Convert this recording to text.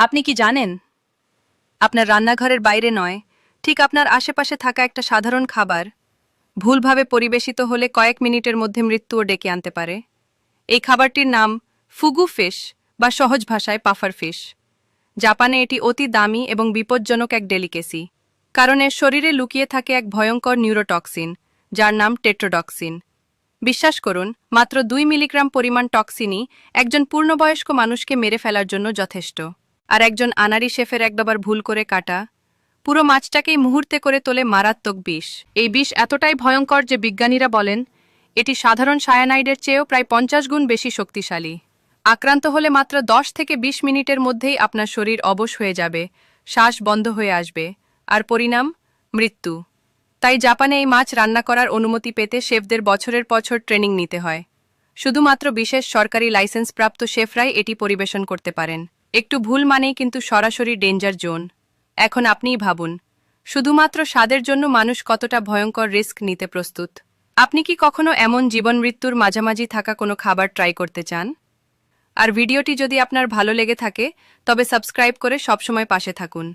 আপনি কি জানেন, আপনার রান্নাঘরের বাইরে নয়, ঠিক আপনার আশেপাশে থাকা একটা সাধারণ খাবার ভুলভাবে পরিবেশিত হলে কয়েক মিনিটের মধ্যে মৃত্যুও ডেকে আনতে পারে? এই খাবারটির নাম ফুগু ফিশ, বা সহজ ভাষায় পাফার ফিশ। জাপানে এটি অতি দামি এবং বিপজ্জনক এক ডেলিকেসি, কারণ এর শরীরে লুকিয়ে থাকে এক ভয়ঙ্কর নিউরোটক্সিন, যার নাম টেট্রোডক্সিন। বিশ্বাস করুন, মাত্র 2 মিলিগ্রাম পরিমাণ টক্সিনই একজন পূর্ণবয়স্ক মানুষকে মেরে ফেলার জন্য যথেষ্ট। আর একজন আনাড়ি শেফের একবার ভুল করে কাটা পুরো মাছটাকেই মুহূর্তে করে তোলে মারাত্মক বিষ। এই বিষ এতটাই ভয়ঙ্কর যে বিজ্ঞানীরা বলেন এটি সাধারণ সায়ানাইডের চেয়েও প্রায় 50 গুণ বেশি শক্তিশালী। আক্রান্ত হলে মাত্র 10 থেকে 20 মিনিটের মধ্যেই আপনার শরীর অবশ হয়ে যাবে, শ্বাস বন্ধ হয়ে আসবে, আর পরিণাম মৃত্যু। তাই জাপানে এই মাছ রান্না করার অনুমতি পেতে শেফদের বছরের বছর ট্রেনিং নিতে হয়। শুধুমাত্র বিশেষ সরকারি লাইসেন্সপ্রাপ্ত শেফরাই এটি পরিবেশন করতে পারেন। একটু ভুল মানেই কিন্তু সরাসরি ডেঞ্জার জোন। এখন আপনিই ভাবুন, শুধুমাত্র স্বাদের জন্য মানুষ কতটা ভয়ঙ্কর রিস্ক নিতে প্রস্তুত। আপনি কি কখনো এমন জীবন মৃত্যুর মাঝামাঝি থাকা কোনো খাবার ট্রাই করতে চান? আর ভিডিওটি যদি আপনার ভালো লেগে থাকে, তবে সাবস্ক্রাইব করে সবসময় পাশে থাকুন।